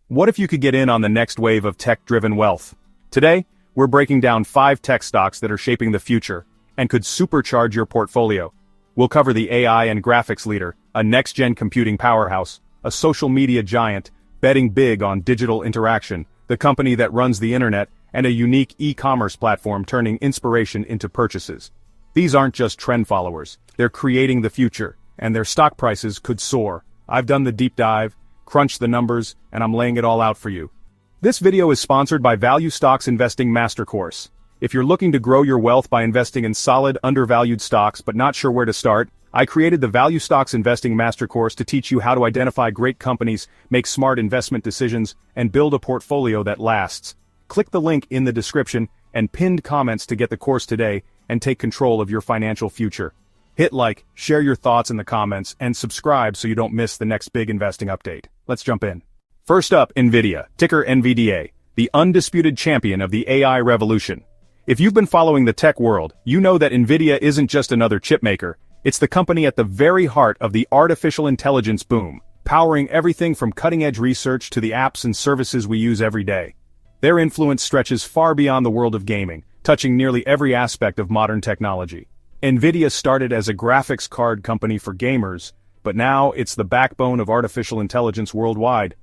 What if you could get in on the next wave of tech-driven wealth? Today, we're breaking down 5 tech stocks that are shaping the future and could supercharge your portfolio. We'll cover the AI and graphics leader, a next-gen computing powerhouse, a social media giant, betting big on digital interaction, the company that runs the internet, and a unique e-commerce platform turning inspiration into purchases. These aren't just trend followers, they're creating the future, and their stock prices could soar. I've done the deep dive, crunched the numbers, and I'm laying it all out for you. This video is sponsored by Value Stocks Investing Master Course. If you're looking to grow your wealth by investing in solid, undervalued stocks but not sure where to start, I created the Value Stocks Investing Master Course to teach you how to identify great companies, make smart investment decisions, and build a portfolio that lasts. Click the link in the description and pinned comments to get the course today and take control of your financial future. Hit like, share your thoughts in the comments, and subscribe so you don't miss the next big investing update. Let's jump in. First up, Nvidia, ticker NVDA, the undisputed champion of the AI revolution. If you've been following the tech world, you know that Nvidia isn't just another chip maker, it's the company at the very heart of the artificial intelligence boom, powering everything from cutting-edge research to the apps and services we use every day. Their influence stretches far beyond the world of gaming, touching nearly every aspect of modern technology. Nvidia started as a graphics card company for gamers, but now it's the backbone of artificial intelligence worldwide.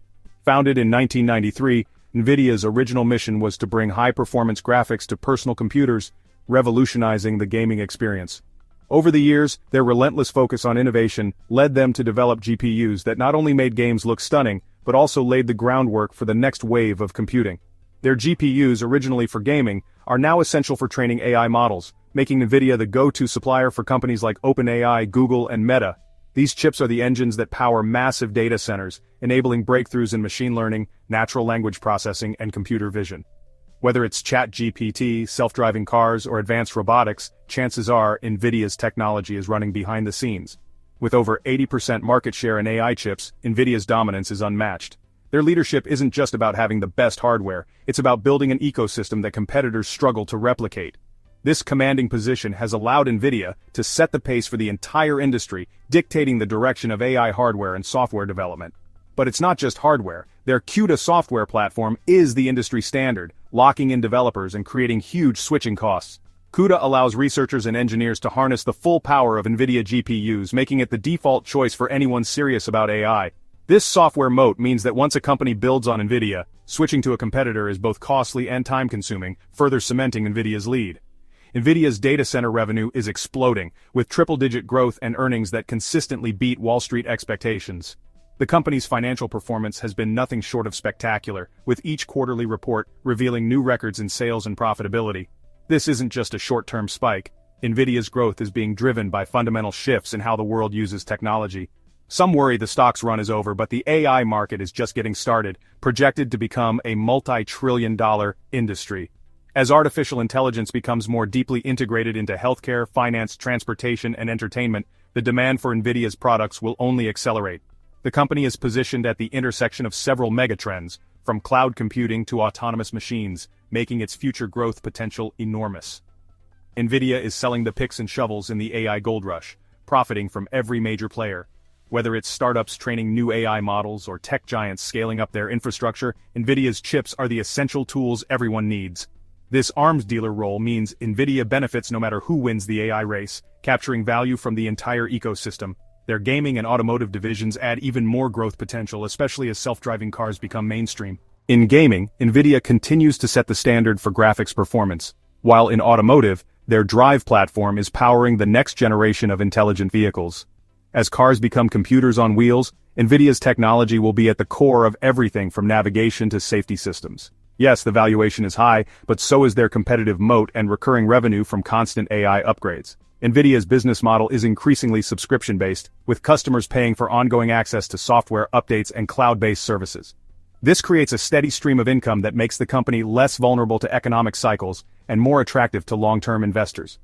Founded in 1993, Nvidia's original mission was to bring high-performance graphics to personal computers, revolutionizing the gaming experience. Over the years, their relentless focus on innovation led them to develop GPUs that not only made games look stunning, but also laid the groundwork for the next wave of computing. Their GPUs, originally for gaming, are now essential for training AI models, making Nvidia the go-to supplier for companies like OpenAI, Google, and Meta. These chips are the engines that power massive data centers, enabling breakthroughs in machine learning, natural language processing, and computer vision. Whether it's ChatGPT, self-driving cars, or advanced robotics, chances are Nvidia's technology is running behind the scenes. With over 80% market share in AI chips, Nvidia's dominance is unmatched. Their leadership isn't just about having the best hardware, it's about building an ecosystem that competitors struggle to replicate. This commanding position has allowed Nvidia to set the pace for the entire industry, dictating the direction of AI hardware and software development. But it's not just hardware, their CUDA software platform is the industry standard, locking in developers and creating huge switching costs. CUDA allows researchers and engineers to harness the full power of Nvidia GPUs, making it the default choice for anyone serious about AI. This software moat means that once a company builds on Nvidia, switching to a competitor is both costly and time-consuming, further cementing Nvidia's lead. Nvidia's data center revenue is exploding, with triple-digit growth and earnings that consistently beat Wall Street expectations. The company's financial performance has been nothing short of spectacular, with each quarterly report revealing new records in sales and profitability. This isn't just a short-term spike. Nvidia's growth is being driven by fundamental shifts in how the world uses technology. Some worry the stock's run is over, but the AI market is just getting started, projected to become a multi-trillion-dollar industry. As artificial intelligence becomes more deeply integrated into healthcare, finance, transportation, and entertainment, the demand for Nvidia's products will only accelerate. The company is positioned at the intersection of several megatrends, from cloud computing to autonomous machines, making its future growth potential enormous. Nvidia is selling the picks and shovels in the AI gold rush, profiting from every major player. Whether it's startups training new AI models or tech giants scaling up their infrastructure, Nvidia's chips are the essential tools everyone needs. This arms dealer role means Nvidia benefits no matter who wins the AI race, capturing value from the entire ecosystem. Their gaming and automotive divisions add even more growth potential, especially as self-driving cars become mainstream. In gaming, Nvidia continues to set the standard for graphics performance, while in automotive, their drive platform is powering the next generation of intelligent vehicles. As cars become computers on wheels, Nvidia's technology will be at the core of everything from navigation to safety systems. Yes, the valuation is high, but so is their competitive moat and recurring revenue from constant AI upgrades. Nvidia's business model is increasingly subscription-based, with customers paying for ongoing access to software updates and cloud-based services. This creates a steady stream of income that makes the company less vulnerable to economic cycles and more attractive to long-term investors.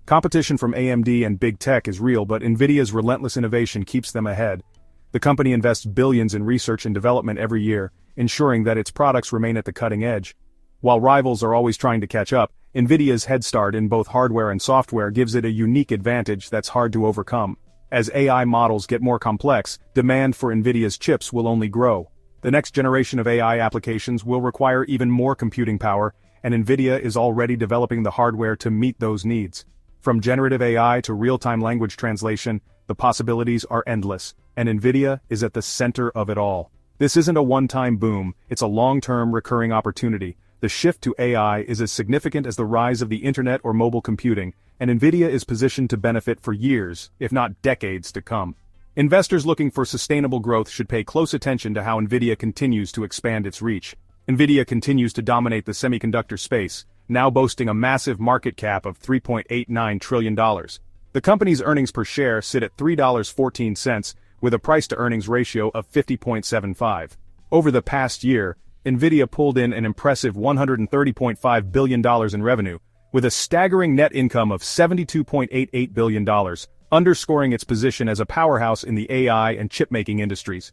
Competition from AMD and big tech is real, but Nvidia's relentless innovation keeps them ahead. The company invests billions in research and development every year, ensuring that its products remain at the cutting edge. While rivals are always trying to catch up, Nvidia's head start in both hardware and software gives it a unique advantage that's hard to overcome. As AI models get more complex, demand for Nvidia's chips will only grow. The next generation of AI applications will require even more computing power, and Nvidia is already developing the hardware to meet those needs. From generative AI to real-time language translation, the possibilities are endless, and Nvidia is at the center of it all. This isn't a one-time boom, it's a long-term recurring opportunity. The shift to AI is as significant as the rise of the internet or mobile computing, and Nvidia is positioned to benefit for years, if not decades to come. Investors looking for sustainable growth should pay close attention to how Nvidia continues to expand its reach. Nvidia continues to dominate the semiconductor space, now boasting a massive market cap of $3.89 trillion. The company's earnings per share sit at $3.14, with a price-to-earnings ratio of 50.75. Over the past year, Nvidia pulled in an impressive $130.5 billion in revenue, with a staggering net income of $72.88 billion, underscoring its position as a powerhouse in the AI and chip-making industries.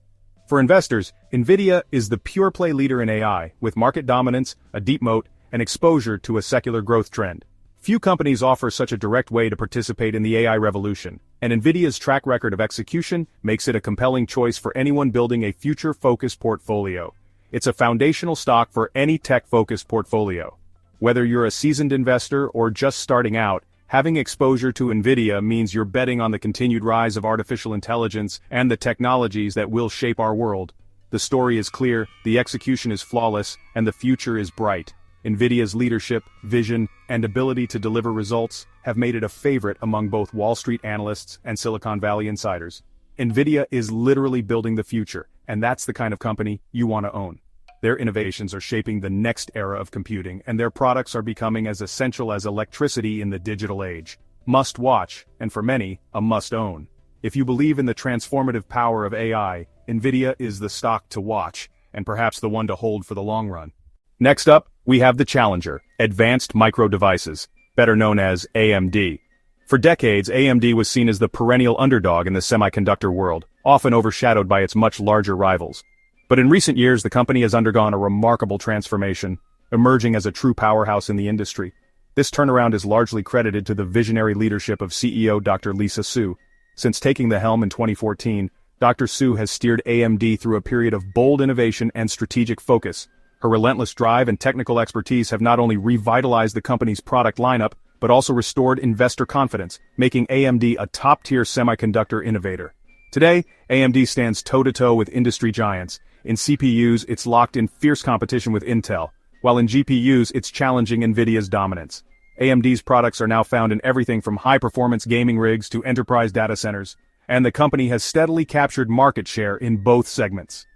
For investors, Nvidia is the pure-play leader in AI, with market dominance, a deep moat, and exposure to a secular growth trend. Few companies offer such a direct way to participate in the AI revolution, and Nvidia's track record of execution makes it a compelling choice for anyone building a future-focused portfolio. It's a foundational stock for any tech-focused portfolio. Whether you're a seasoned investor or just starting out, having exposure to Nvidia means you're betting on the continued rise of artificial intelligence and the technologies that will shape our world. The story is clear, the execution is flawless, and the future is bright. Nvidia's leadership, vision, and ability to deliver results have made it a favorite among both Wall Street analysts and Silicon Valley insiders. Nvidia is literally building the future, and that's the kind of company you want to own. Their innovations are shaping the next era of computing, and their products are becoming as essential as electricity in the digital age. Must watch, and for many, a must own. If you believe in the transformative power of AI, Nvidia is the stock to watch, and perhaps the one to hold for the long run. Next up, we have the challenger, Advanced Micro Devices, better known as AMD. For decades, AMD was seen as the perennial underdog in the semiconductor world, often overshadowed by its much larger rivals. But in recent years, the company has undergone a remarkable transformation, emerging as a true powerhouse in the industry. This turnaround is largely credited to the visionary leadership of CEO Dr. Lisa Su. Since taking the helm in 2014, Dr. Su has steered AMD through a period of bold innovation and strategic focus. Her relentless drive and technical expertise have not only revitalized the company's product lineup, but also restored investor confidence, making AMD a top-tier semiconductor innovator. Today, AMD stands toe-to-toe with industry giants. In CPUs, it's locked in fierce competition with Intel, while in GPUs, it's challenging Nvidia's dominance. AMD's products are now found in everything from high-performance gaming rigs to enterprise data centers, and the company has steadily captured market share in both segments.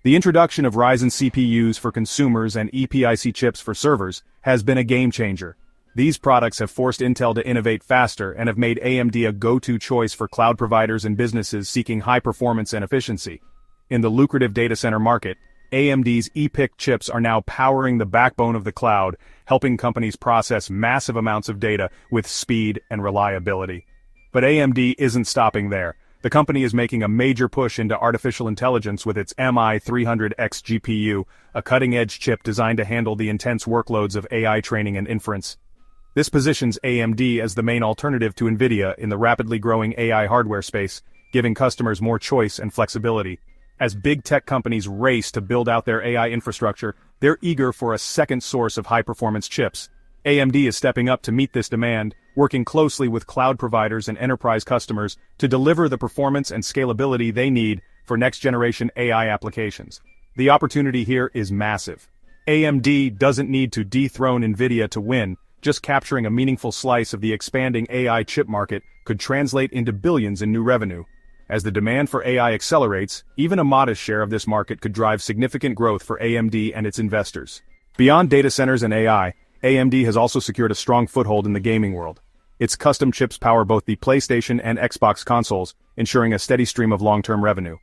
The introduction of Ryzen CPUs for consumers and EPIC chips for servers has been a game-changer. These products have forced Intel to innovate faster and have made AMD a go-to choice for cloud providers and businesses seeking high performance and efficiency. In the lucrative data center market, AMD's EPIC chips are now powering the backbone of the cloud, helping companies process massive amounts of data with speed and reliability. But AMD isn't stopping there. The company is making a major push into artificial intelligence with its MI300X GPU, a cutting-edge chip designed to handle the intense workloads of AI training and inference. This positions AMD as the main alternative to Nvidia in the rapidly growing AI hardware space, giving customers more choice and flexibility. As big tech companies race to build out their AI infrastructure, they're eager for a second source of high-performance chips. AMD is stepping up to meet this demand, working closely with cloud providers and enterprise customers to deliver the performance and scalability they need for next-generation AI applications. The opportunity here is massive. AMD doesn't need to dethrone Nvidia to win. Just capturing a meaningful slice of the expanding AI chip market could translate into billions in new revenue. As the demand for AI accelerates, even a modest share of this market could drive significant growth for AMD and its investors. Beyond data centers and AI, AMD has also secured a strong foothold in the gaming world. Its custom chips power both the PlayStation and Xbox consoles, ensuring a steady stream of long-term revenue.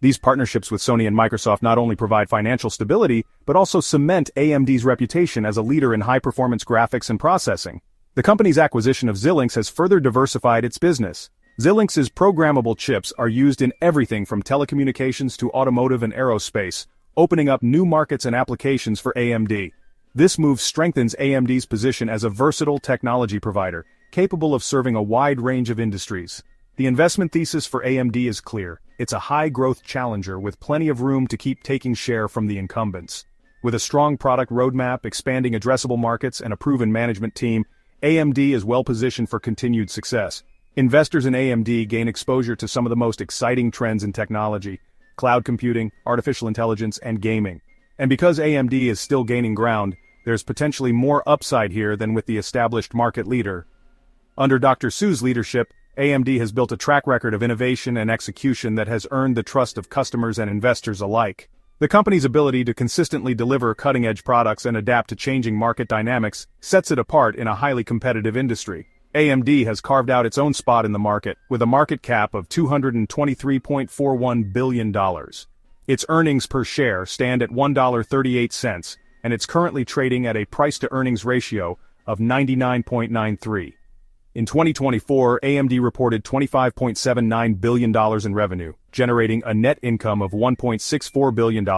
These partnerships with Sony and Microsoft not only provide financial stability, but also cement AMD's reputation as a leader in high-performance graphics and processing. The company's acquisition of Xilinx has further diversified its business. Xilinx's programmable chips are used in everything from telecommunications to automotive and aerospace, opening up new markets and applications for AMD. This move strengthens AMD's position as a versatile technology provider, capable of serving a wide range of industries. The investment thesis for AMD is clear. It's a high-growth challenger with plenty of room to keep taking share from the incumbents. With a strong product roadmap, expanding addressable markets, and a proven management team, AMD is well-positioned for continued success. Investors in AMD gain exposure to some of the most exciting trends in technology: cloud computing, artificial intelligence, and gaming. And because AMD is still gaining ground, there's potentially more upside here than with the established market leader. Under Dr. Su's leadership, AMD has built a track record of innovation and execution that has earned the trust of customers and investors alike. The company's ability to consistently deliver cutting-edge products and adapt to changing market dynamics sets it apart in a highly competitive industry. AMD has carved out its own spot in the market, with a market cap of $223.41 billion. Its earnings per share stand at $1.38, and it's currently trading at a price-to-earnings ratio of 99.93. In 2024, AMD reported $25.79 billion in revenue, generating a net income of $1.64 billion,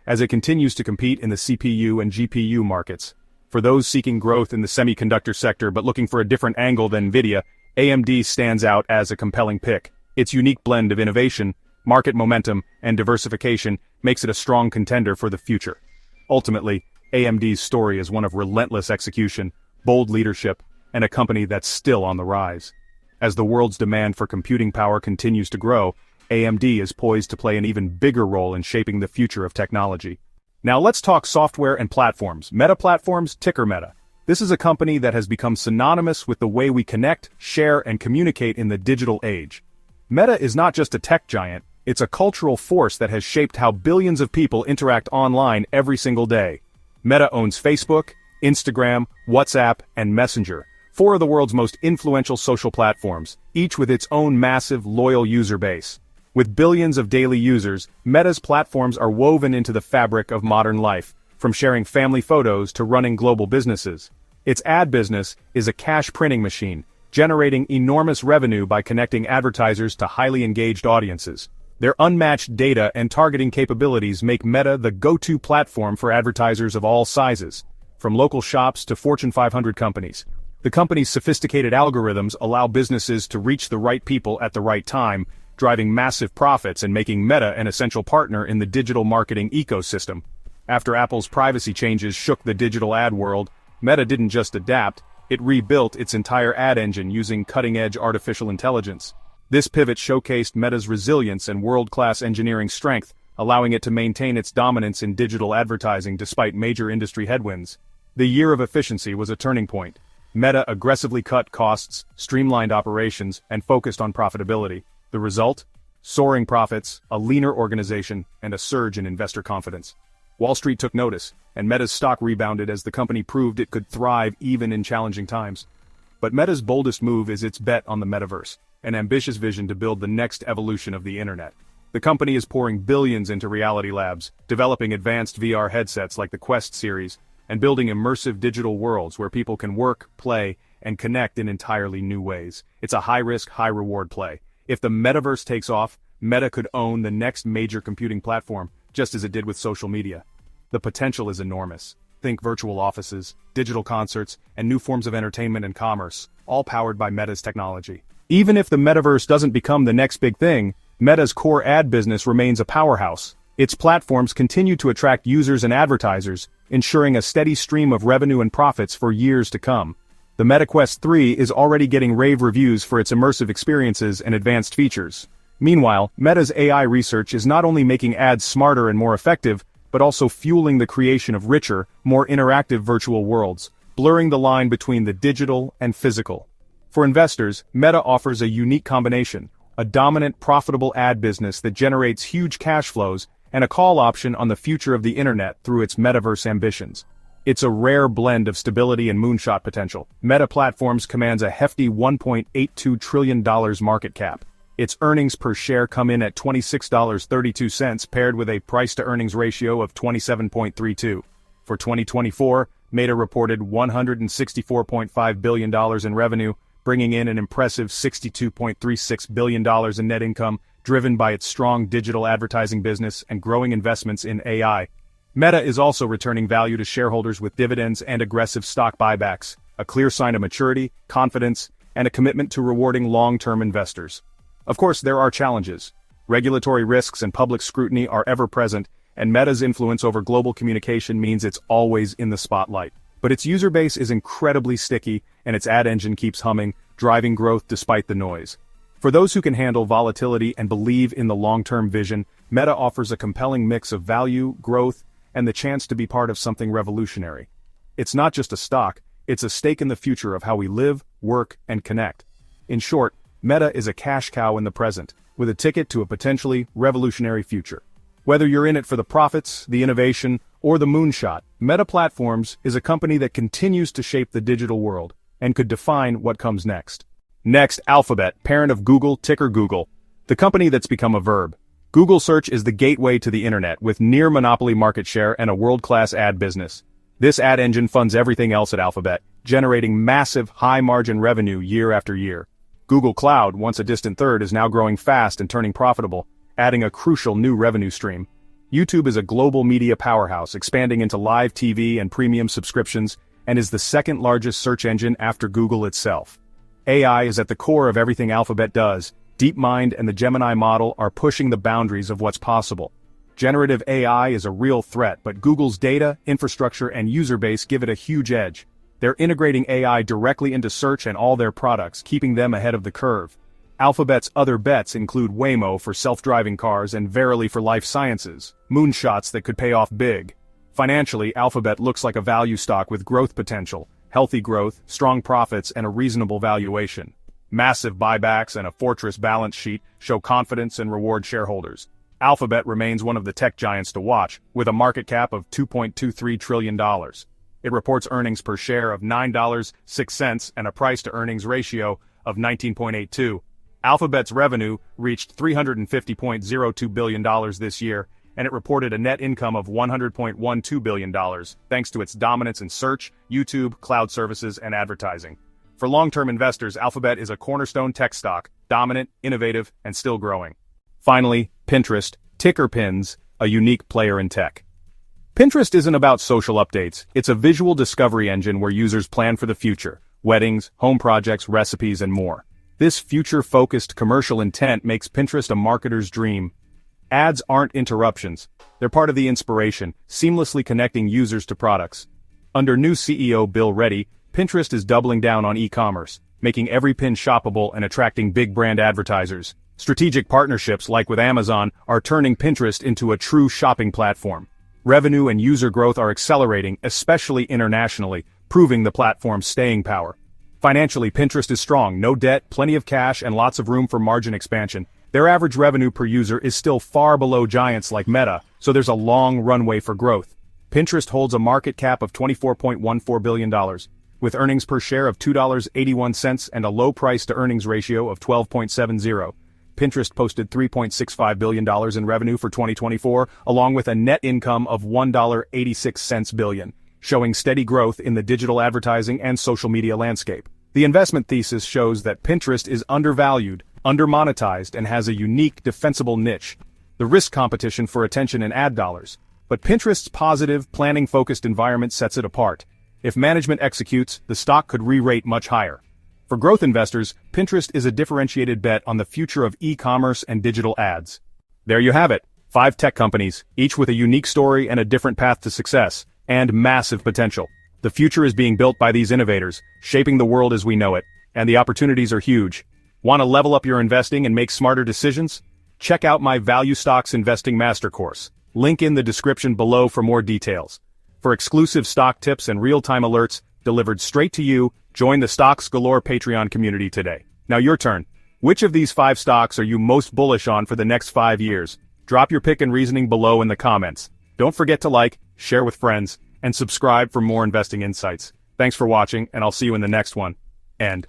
as it continues to compete in the CPU and GPU markets. For those seeking growth in the semiconductor sector but looking for a different angle than Nvidia, AMD stands out as a compelling pick. Its unique blend of innovation, market momentum, and diversification makes it a strong contender for the future. Ultimately, AMD's story is one of relentless execution, bold leadership, and a company that's still on the rise. As the world's demand for computing power continues to grow, AMD is poised to play an even bigger role in shaping the future of technology. Now let's talk software and platforms. Meta Platforms, ticker Meta. This is a company that has become synonymous with the way we connect, share, and communicate in the digital age. Meta is not just a tech giant, it's a cultural force that has shaped how billions of people interact online every single day. Meta owns Facebook, Instagram, WhatsApp, and Messenger, four of the world's most influential social platforms, each with its own massive, loyal user base. With billions of daily users, Meta's platforms are woven into the fabric of modern life, from sharing family photos to running global businesses. Its ad business is a cash printing machine, generating enormous revenue by connecting advertisers to highly engaged audiences. Their unmatched data and targeting capabilities make Meta the go-to platform for advertisers of all sizes, from local shops to Fortune 500 companies. The company's sophisticated algorithms allow businesses to reach the right people at the right time, driving massive profits and making Meta an essential partner in the digital marketing ecosystem. After Apple's privacy changes shook the digital ad world, Meta didn't just adapt, it rebuilt its entire ad engine using cutting-edge artificial intelligence. This pivot showcased Meta's resilience and world-class engineering strength, allowing it to maintain its dominance in digital advertising despite major industry headwinds. The year of efficiency was a turning point. Meta aggressively cut costs, streamlined operations, and focused on profitability. The result? Soaring profits, a leaner organization, and a surge in investor confidence. Wall Street took notice, and Meta's stock rebounded as the company proved it could thrive even in challenging times. But Meta's boldest move is its bet on the metaverse, an ambitious vision to build the next evolution of the internet. The company is pouring billions into reality labs, developing advanced VR headsets like the Quest series, and building immersive digital worlds where people can work, play, and connect in entirely new ways. It's a high-risk, high-reward play. If the metaverse takes off, Meta could own the next major computing platform, just as it did with social media. The potential is enormous. Think virtual offices, digital concerts, and new forms of entertainment and commerce, all powered by Meta's technology. Even if the metaverse doesn't become the next big thing, Meta's core ad business remains a powerhouse. Its platforms continue to attract users and advertisers, ensuring a steady stream of revenue and profits for years to come. The Meta Quest 3 is already getting rave reviews for its immersive experiences and advanced features. Meanwhile, Meta's AI research is not only making ads smarter and more effective, but also fueling the creation of richer, more interactive virtual worlds, blurring the line between the digital and physical. For investors, Meta offers a unique combination: a dominant, profitable ad business that generates huge cash flows, and a call option on the future of the internet through its metaverse ambitions. It's a rare blend of stability and moonshot potential. Meta Platforms commands a hefty $1.82 trillion market cap. Its earnings per share come in at $26.32, paired with a price-to-earnings ratio of 27.32. For 2024, Meta reported $164.5 billion in revenue, bringing in an impressive $62.36 billion in net income, driven by its strong digital advertising business and growing investments in AI. Meta is also returning value to shareholders with dividends and aggressive stock buybacks, a clear sign of maturity, confidence, and a commitment to rewarding long-term investors. Of course, there are challenges. Regulatory risks and public scrutiny are ever present, and Meta's influence over global communication means it's always in the spotlight. But its user base is incredibly sticky, and its ad engine keeps humming, driving growth despite the noise. For those who can handle volatility and believe in the long-term vision, Meta offers a compelling mix of value, growth, and the chance to be part of something revolutionary. It's not just a stock, it's a stake in the future of how we live, work, and connect. In short, Meta is a cash cow in the present, with a ticket to a potentially revolutionary future. Whether you're in it for the profits, the innovation, or the moonshot, Meta Platforms is a company that continues to shape the digital world, and could define what comes next. Next, Alphabet, parent of Google, ticker Google. The company that's become a verb. Google Search is the gateway to the internet with near monopoly market share and a world-class ad business. This ad engine funds everything else at Alphabet, generating massive, high-margin revenue year after year. Google Cloud, once a distant third, is now growing fast and turning profitable, adding a crucial new revenue stream. YouTube is a global media powerhouse, expanding into live TV and premium subscriptions, and is the second largest search engine after Google itself. AI is at the core of everything Alphabet does. DeepMind and the Gemini model are pushing the boundaries of what's possible. Generative AI is a real threat, but Google's data, infrastructure, and user base give it a huge edge. They're integrating AI directly into search and all their products, keeping them ahead of the curve. Alphabet's other bets include Waymo for self-driving cars and Verily for life sciences, moonshots that could pay off big. Financially, Alphabet looks like a value stock with growth potential, healthy growth, strong profits, and a reasonable valuation. Massive buybacks and a fortress balance sheet show confidence and reward shareholders. Alphabet remains one of the tech giants to watch, with a market cap of $2.23 trillion. It reports earnings per share of $9.06 and a price-to-earnings ratio of 19.82. Alphabet's revenue reached $350.02 billion this year, and it reported a net income of $100.12 billion, thanks to its dominance in search, YouTube, cloud services, and advertising. For long-term investors, Alphabet is a cornerstone tech stock, dominant, innovative, and still growing. Finally, Pinterest, ticker pins, a unique player in tech. Pinterest isn't about social updates, it's a visual discovery engine where users plan for the future, weddings, home projects, recipes, and more. This future-focused commercial intent makes Pinterest a marketer's dream. Ads aren't interruptions, they're part of the inspiration, seamlessly connecting users to products. Under new CEO 𝗗𝗟𝗦𝗧, Pinterest is doubling down on e-commerce, making every pin shoppable and attracting big brand advertisers. Strategic partnerships like with Amazon are turning Pinterest into a true shopping platform. Revenue and user growth are accelerating, especially internationally, proving the platform's staying power. Financially, Pinterest is strong, no debt, plenty of cash, and lots of room for margin expansion. Their average revenue per user is still far below giants like Meta, so there's a long runway for growth. Pinterest holds a market cap of $24.14 billion, with earnings per share of $2.81 and a low price-to-earnings ratio of 12.70. Pinterest posted $3.65 billion in revenue for 2024, along with a net income of $1.86 billion, showing steady growth in the digital advertising and social media landscape. The investment thesis shows that Pinterest is undervalued, undermonetized, and has a unique defensible niche, the risk competition for attention and ad dollars. But Pinterest's positive, planning-focused environment sets it apart. If management executes, the stock could re-rate much higher. For growth investors, Pinterest is a differentiated bet on the future of e-commerce and digital ads. There you have it, 5 tech companies, each with a unique story and a different path to success, and massive potential. The future is being built by these innovators, shaping the world as we know it, and the opportunities are huge. Want to level up your investing and make smarter decisions? Check out my Value Stocks Investing Master Course. Link in the description below for more details. For exclusive stock tips and real-time alerts delivered straight to you, join the StocksGalore Patreon community today. Now your turn. Which of these 5 stocks are you most bullish on for the next 5 years? Drop your pick and reasoning below in the comments. Don't forget to like, share with friends, and subscribe for more investing insights. Thanks for watching, and I'll see you in the next one. End.